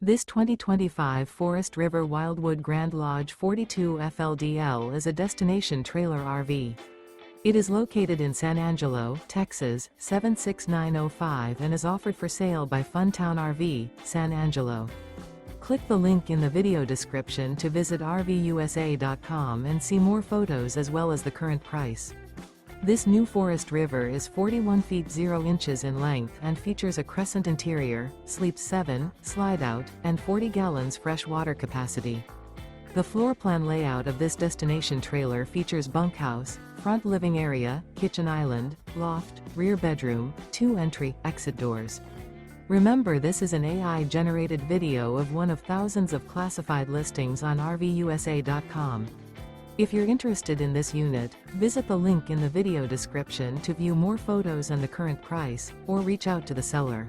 This 2025 Forest River Wildwood Grand Lodge 42 FLDL is a destination trailer RV. It is located in San Angelo, Texas, 76905 and is offered for sale by Funtown RV, San Angelo. Click the link in the video description to visit RVUSA.com and see more photos as well as the current price. This new Forest River is 41 feet 0 inches in length and features a CRESCENT interior, sleeps 7, slide-out, and 40 gallons fresh water capacity. The floor plan layout of this destination trailer features bunkhouse, front living area, kitchen island, loft, rear bedroom, 2 entry/exit doors. Remember, this is an AI-generated video of one of thousands of classified listings on RVUSA.com. If you're interested in this unit, visit the link in the video description to view more photos and the current price, or reach out to the seller.